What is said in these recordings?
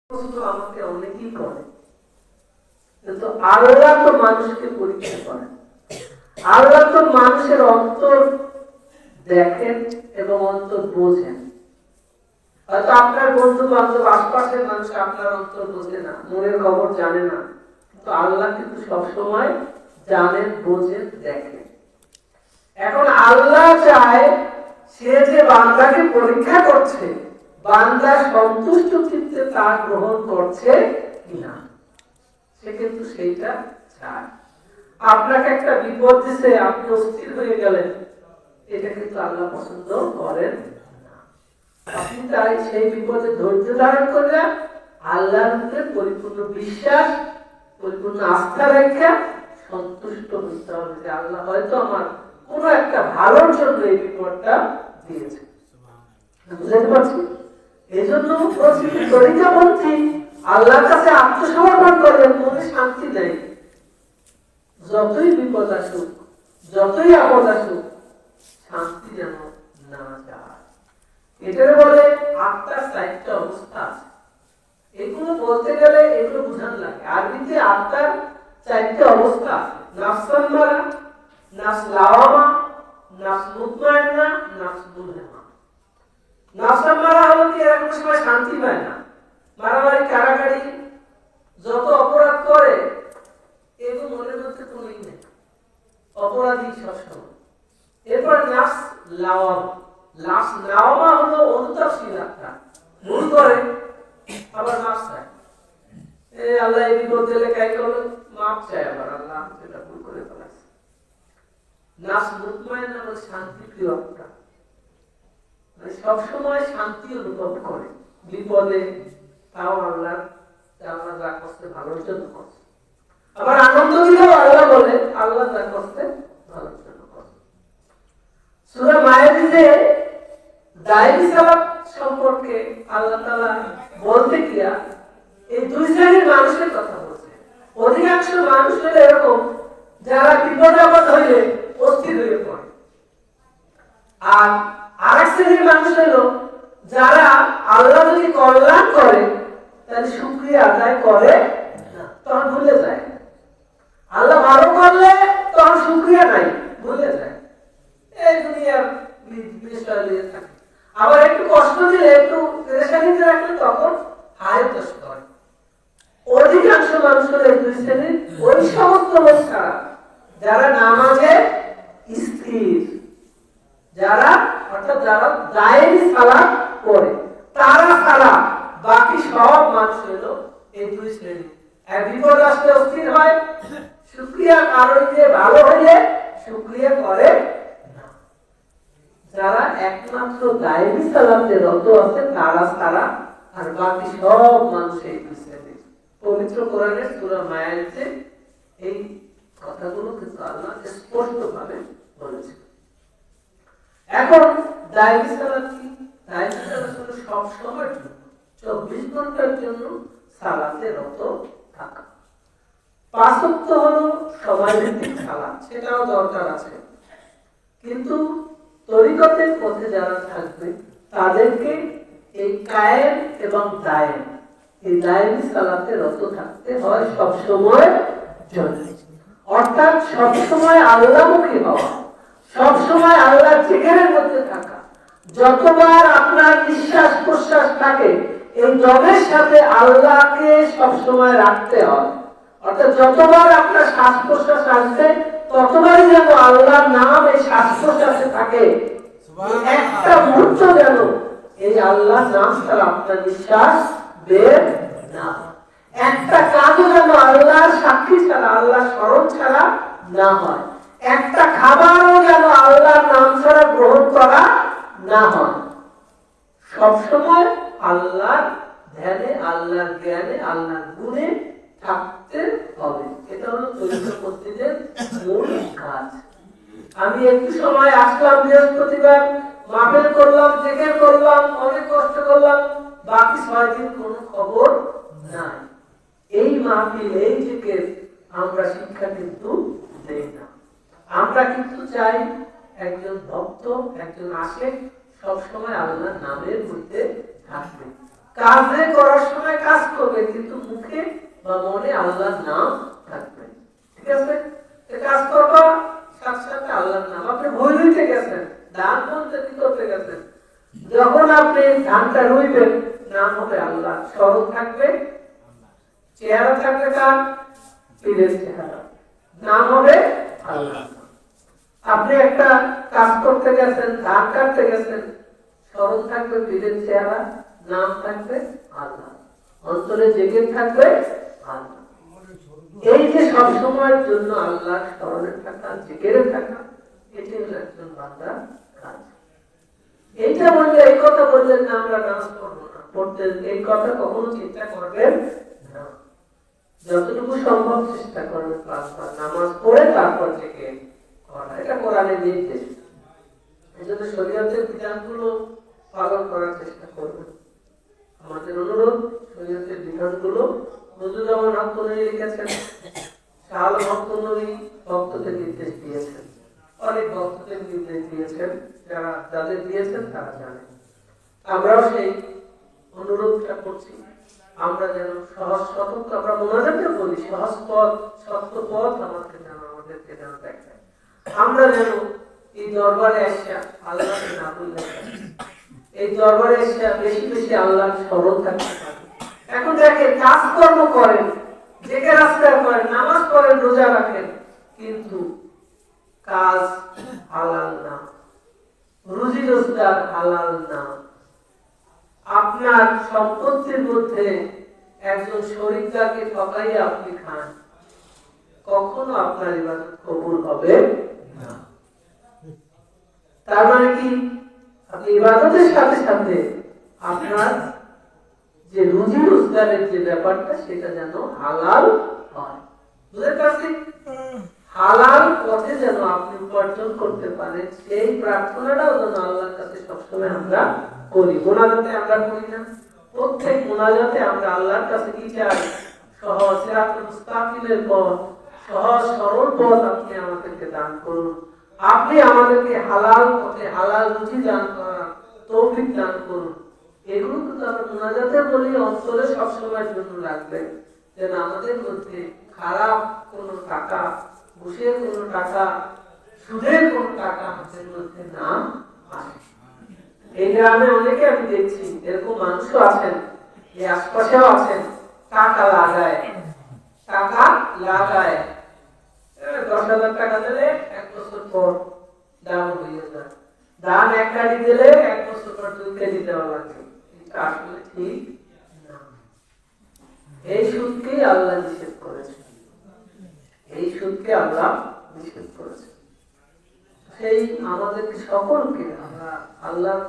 আমাকে অনেকেই করে, কিন্তু আল্লাহ তো মানুষকে পরীক্ষা করে। আল্লাহ তো মানুষের অন্তর দেখেন এবং অন্তর বোঝেন। হয়তো আপনার বন্ধু বান্ধব আশপাশের মানুষ আপনার অন্তর বোঝে না, মনের খবর জানে না, কিন্তু আল্লাহ কিন্তু সবসময় জানেন, বোঝেন, দেখেন। এখন আল্লাহ চায় সে যে বান্দাকে পরীক্ষা করছে, বান্দা সন্তুষ্ট চিত্তে তা গ্রহণ করছে কিনা, সে কিন্তু সেইটা চায়। আপনাকে একটা বিপদ দিছে, আপনি অস্থির হয়ে গেলেন, এটা কিন্তু আল্লাহ পছন্দ করেন না। আপনি তাই সেই বিপদে ধৈর্য ধারণ করলে আল্লাহর উপরে পরিপূর্ণ বিশ্বাস, পরিপূর্ণ আস্থা রেখে সন্তুষ্ট হতে হবে যে আল্লাহ হয়তো আমার কোন একটা ভালোর জন্য এই বিপদটা দিয়েছে। বুঝতে পারছি? এই জন্য তরিকা বলছি, আল্লাহর কাছে আত্মসমর্পণ করলে মনে শান্তি নেই। যতই বিপদ আসুক, যতই আপদ আসুক, শান্তি যেন না যায়। এটাকে বলে আত্মার চারটা অবস্থা আছে। এগুলো বলতে গেলে এগুলো বুঝান লাগে। আরবিতে আত্মার চারটা অবস্থা আছে: নাফস আম্মারা, নাফস লাওয়ামা, নাফস মুতমাইন্না, নাফস মুলহিমা। নাফস আম্মারা হলো কি, এরা কোনো সময় শান্তি পায় না, মারামারি, কারাগারি, যত অপরাধ করে এগুলো মনের মধ্যে কোনো নেই, অপরাধী সবসময়। এরপর নাফস লাওয়ামা। নাফস লাওয়ামা হলো অনুতাপশীল আত্মা, ভুল করে আবার মাফ চায়। আল্লাহ এই বিপদ দিলে কাই করলো, মাফ চায় আবার, আল্লাহ এটা ভুল করে ফেলাছে। নাফস মুতমাইন্না হলো শান্তি প্রিয় আত্মা, মানে সবসময় শান্তি অনুভব করে বিপদে, তাও আল্লাহ যা করতে ভালোর জন্য করছে। আবার আনন্দ দিলেও আল্লাহ বলে আল্লাহ যা করতে ভালোর জন্য করছে। সূরা মায়েদাতে দায়ী সালাত সম্পর্কে আল্লাহ তাআলা বলতে গিয়া এই দুই শ্রেণীর মানুষের কথা বলছে। অধিকাংশ মানুষ হলো এরকম যারা বিপদে আপদ হইলে অস্থির হয়ে পড়ে, আর আরেক শ্রেণীর মানুষ হলো যারা আল্লাহ যদি কল্যাণ করে তাহলে শুকরিয়া আদায় করে না, তখন ভুলে যায়। আল্লাহ ভালো করলে তখন শুকরিয়া নাই, ভুলে যায়, এই দুনিয়ার বিষয় নিয়ে থাকে। আবার একটু কষ্ট দিলে, একটু পেরেশানিতে রাখলে তখন হায়তস করে। অধিকাংশ মানুষের এই দুই শ্রেণীর, ওই সমস্ত লোক ছাড়া যারা নামাজে স্থির, যারা অর্থাৎ যারা দায়েরি সালাত করে, তারা ছাড়া বাকি সব মানুষ হলো এই দুই শ্রেণী। এক বিপদ আসলে অস্থির হয়, শুকরিয়া কারণ দিয়ে ভালো হইলে শুকরিয়া করে না। যারা একমাত্র দায়েরি সালাতে রত আছে তারা ছাড়া আর বাকি সব মানুষ এই দুই শ্রেণী। পবিত্র কোরআনের সূরা মায়েদাতে এই কথাগুলো কিন্তু আল্লাহ স্পষ্টভাবে বলেছে। এখন দায়েরি সালাত কি? দায়েরি সালাত হলো সব সময়ের জন্য, 24 ঘন্টার জন্য সালাতে রত থাকা। 5 ওয়াক্ত হলো সময়ভিত্তিক সালাত, সেটাও দরকার আছে, কিন্তু তরিকতের পথে যারা থাকবে তাদেরকে এই কায়েম এবং দায়েম, এই দায়েমি সালাতে রত থাকতে হয় সব সময় জন্য। অর্থাৎ সব সময় আল্লাহমুখী হওয়া, সব সময় আল্লাহর জিকিরের মধ্যে থাকা। যতবার আপনার নিঃশ্বাস প্রশ্বাস থাকে, এই দমের সাথে আল্লাহকে সব সময় রাখতে হয়। অর্থাৎ যতবার আপনার শ্বাস প্রশ্বাস আসবে ততবারই যেন আল্লাহর নাম এই শ্বাস প্রশ্বাসে থাকে। একটা মুহূর্ত যেন এই আল্লাহর নাম ছাড়া আপনার নিঃশ্বাস বের না, একটা কাজও যেন আল্লাহর সাক্ষী ছাড়া, আল্লাহর স্মরণ ছাড়া না হয়। একটা খাবারও যেন আল্লাহর নাম ছাড়া গ্রহণ করা না হয়। সবসময় আল্লাহর ধ্যানে, আল্লাহর জ্ঞানে, আল্লাহর গুণে থাকতে হবে। এটা হলো তরিকতপন্থীদের মূল কাজ। আমি একটু সময় আসলাম বৃহস্পতিবার, মাহফিল করলাম, জিকির করলাম, অনেক কষ্ট করলাম, বাকি 6 দিন কোনো খবর নাই। এই মাহফিল, এই জিকির আমরা শিক্ষা কিন্তু দেই না। আমরা কিন্তু চাই একজন ভক্ত, একজন আশিক সবসময় আল্লাহর নামের মধ্যে থাকবে। কাজে করার সময় কাজ করবে, কিন্তু মুখে বা মনে আল্লাহর নাম থাকবে। ঠিক আছে? কাজ করবা, সাথে সাথে আল্লাহর নাম। আপনি ভুল হইতে গেছেন, ধান বলতে কি করতে গেছেন, যখন আপনি ধানটা রুইবেন, নাম হবে আল্লাহ, স্মরণ থাকবে, চেহারা থাকবে কার? পীরের চেহারা, নাম হবে আল্লাহ। আপনি একটা কাজ করতে গেছেন, ধান কাটতে গেছেন, স্মরণ থাকবে পীরের চেহারা, নাম থাকবে আল্লাহ, অন্তরে জেগে থাকবে আল্লাহ। এই যে সব সময়ের জন্য আল্লাহ স্মরণে থাকা, জেগে থাকা, এটি হলো একজন বান্দার কাজ। এইটা বললে, এই কথা বললেন না আমরা নামাজ পড়বো না, পড়তে, এই কথা কখনো চিন্তা করবেন না। যতটুকু সম্ভব চেষ্টা করবেন পাঁচবার নামাজ পড়ে তারপর থেকে করা, এটা কোরআনের নির্দেশ। এই জন্য শরীয়তের বিধানগুলো পালন করার চেষ্টা করবেন। আমাদের অনুরোধ, শরীয়তের বিধানগুলো নজরুল হক নবী লিখেছেন, শাহ আলম হক নবী ভক্তদের নির্দেশ দিয়েছেন, অনেক ভক্তদের নির্দেশ দিয়েছেন, যাদের দিয়েছেন তারা জানে। আমরাও সেই অনুরোধটা করছি, আমরা যেন সহজ সতর্ক, আমরা মোনাজাতে বলি সহজ পথ, সত্য পথ আমাদেরকে যেন দেখায়। আমরা যেন এই দরবারে এসে আল্লাহকে না ভুলতে পারি, এই দরবারে এসে বেশি বেশি আল্লাহর স্মরণ থাকতে পারি। এখন দেখেন, কাজকর্ম করেন, জেগে রাস্তায় করেন, নামাজ পড়েন, রোজা রাখেন, কিন্তু কাজ হালাল না, রুজি রোজগার হালাল না। আপনার সম্পত্তির মধ্যে একজন শরীরটাকে ঠকাইয়া আপনি খান, কখনো আপনার ইবাদত কবুল হবে না। তার মানে কি, আপনি ইবাদতের সাথে সাথে আপনার যে রুজি রোজগারের যে ব্যাপারটা, সেটা যেন হালাল হয়। বুঝতে পারছি? হালাল পথে যেন আপনি উপার্জন করতে পারেন, সেই প্রার্থনাটাও যেন আল্লাহর কাছে সবসময় আমরা করি। মোনাজাতে আমরা করি না? প্রত্যেক মোনাজাতে আমরা আল্লাহর কাছে কি চাই? সহজ সিরাতুল মুস্তাকিমের পথ, সহজ সরল পথ আপনি আমাদেরকে দান করুন, আপনি আমাদেরকে হালাল পথে হালাল রুজি দান করার তৌফিক দান করুন। এগুলো কিন্তু আমরা মোনাজাতে বলি, অন্তরে সবসময়ের জন্য রাখবেন, যেন আমাদের মধ্যে খারাপ কোনো টাকা, ঘুষের কোনো টাকা, সুদের কোনো টাকা আমাদের মধ্যে না আসে। এই গ্রামে অনেকে আমি দেখছি, এরকম মানুষও আছেন, এই আশপাশেও আছেন, টাকা লাগায় 10,000 টাকা দিলে 1 বছর পর দাম হয়ে যায়, ধান 1 কাঠি দিলে 1 বছর পর 2 কেজি দেওয়া লাগবে। এটা আসলে ঠিক না। এই সুদকে আল্লাহ নিষেধ করেছে, এই সুদকে আল্লাহ নিষেধ করেছে। সেই আমাদেরকে সকলকে আমরা আল্লাহর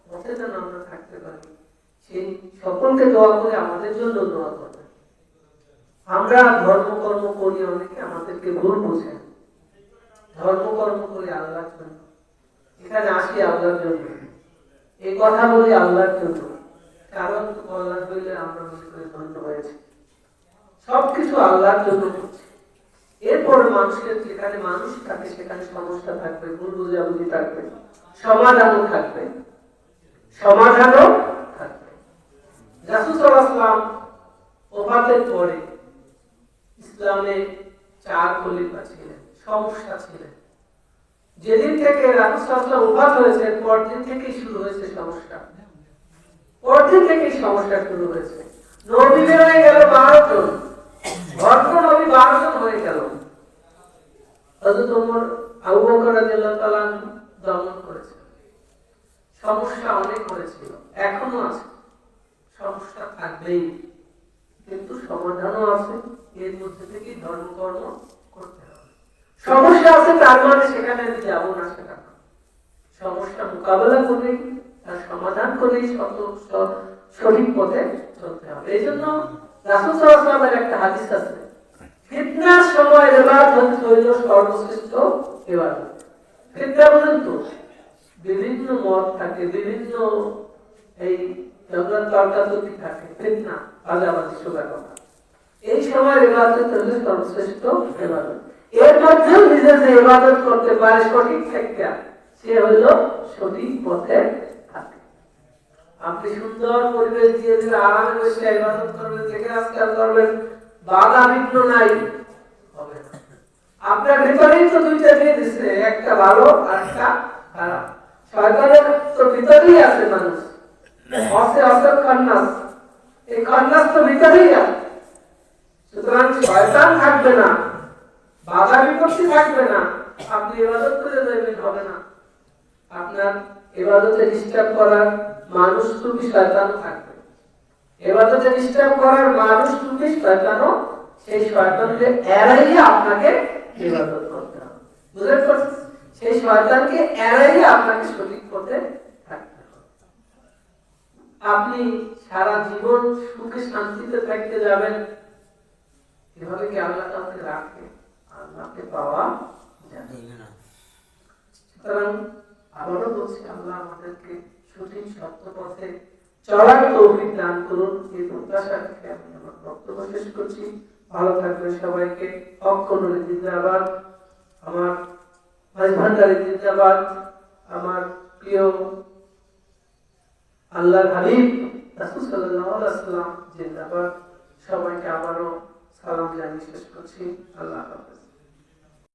পথে যেন আমরা থাকতে পারি, সেই সকলকে দোয়া করে আমাদের জন্য দোয়া করবে। আমরা ধর্মকর্ম করি, অনেকে আমাদেরকে ভুল বোঝেন, ধর্মকর্ম করি আল্লাহর জন্য, এখানে আসি আল্লাহর জন্য, এই কথা বলি আল্লাহর জন্য, কারণ কল্যাণ হইলে আমরা মনে করি ধন্য হয়েছে। সবকিছু আল্লাহর জন্য করছি। এরপরে মানুষের, যেখানে মানুষ থাকে সেখানে সমস্যা থাকবে, ভুল বুঝাবুঝি থাকবে, সমাধানও থাকবে, সমাধানও থাকবে। রাসূল সাল্লাল্লাহু আলাইহি ওয়াসাল্লাম ওফাতের পরে ইসলামে 4 খলিফা ছিলেন, সমস্যা ছিলেন। যেদিন থেকে রাসূল সাল্লাল্লাহু আলাইহি ওয়াসাল্লাম ওফাত হয়েছে, পরদিন থেকেই শুরু হয়েছে সমস্যা, পরদিন থেকেই সমস্যা শুরু হয়েছে। নবী হয়ে গেল 12 জন, ভদ্র নবী 12 জন হয়ে গেল। হযরত ওমর, আবু বকর রাদিয়াল্লাহু তাআলা দমন করেছে। সমস্যা অনেক হয়েছিল, এখনো আছে, সমস্যা থাকবেই, কিন্তু সমাধানও আছে। এর মধ্যে থেকে ধর্মকর্ম করতে হবে। সমস্যা আছে তার মানে সেখানে আমি যাবো না, সেটা না। সমস্যা মোকাবেলা করে তার সমাধান করে সঠিক পথে চলতে হবে। এই জন্য রাসূল সাল্লাল্লাহু আলাইহি ওয়াসাল্লামের একটা হাদিস আছে, ফিতনার সময় ইবাদত হইল সর্বশ্রেষ্ঠ ইবাদত। ফিতনা বলেন তো, বিভিন্ন মত থাকে, বিভিন্ন এই ঝগড়া তর্কাতর্কি থাকে, ফিতনা, বাজাবাজি, শোভা কথা। এই সময় ইবাদত হইল সর্বশ্রেষ্ঠ ইবাদত। এর মধ্যেও নিজে যে ইবাদত করতে পারে সঠিক থেকে, সে হইল সঠিক পথে থাকে। আপনি সুন্দর পরিবেশ দিয়ে দিলে আরামে বসে ইবাদত করবেন, থেকে আজকাল করবেন, বাধা বিঘ্ন নাই, হবে না। আপনার ভিতরেই তো দুইটা দিয়ে দিচ্ছে, একটা ভালো আর একটা খারাপ। শয়তানের তো ভিতরেই আছে মানুষ, অসে অসে খান্নাস, এই খান্নাস তো ভিতরেই আছে। সুতরাং শয়তান থাকবে না, বাধা বিপত্তি থাকবে না, আপনি ইবাদত করে যাবেন, হবে না। আপনার ইবাদতে ডিস্টার্ব করার মানুষ তুমি শয়তানও থাকবে, ইবাদতে ডিস্টার্ব করার মানুষ তুমি শয়তানও, সেই শয়তানকে এড়াইয়া আপনাকে ইবাদত করতে হবে। বুঝতে পারছেন? সেই শয়তানকে এড়াইয়া আপনাকে সঠিক পথে থাকতে হবে। আপনি সারা জীবন সুখে শান্তিতে থাকতে যাবেন, এভাবে কি আল্লাহ কাউকে রাখে? আল্লাহকে পাওয়া যাবে না। সুতরাং আবারও বলছি, আল্লাহ আমাদেরকে সঠিক সত্য পথে চলার তৌফিক দান করুন, এই প্রত্যাশা রেখে আমি আমার বক্তব্য শেষ করছি। ভালো থাকবেন সবাইকে। অক্ষনুরি জিন্দাবাদ, আমার ভাই ভান্ডারী জিন্দাবাদ, আমার প্রিয় আল্লাহর হাবিব রাসূল সাল্লাল্লাহু আলাইহি ওয়াসাল্লাম জিন্দাবাদ। সবাইকে আবারও সালাম জানিয়ে শেষ করছি। আল্লাহ হাফেজ।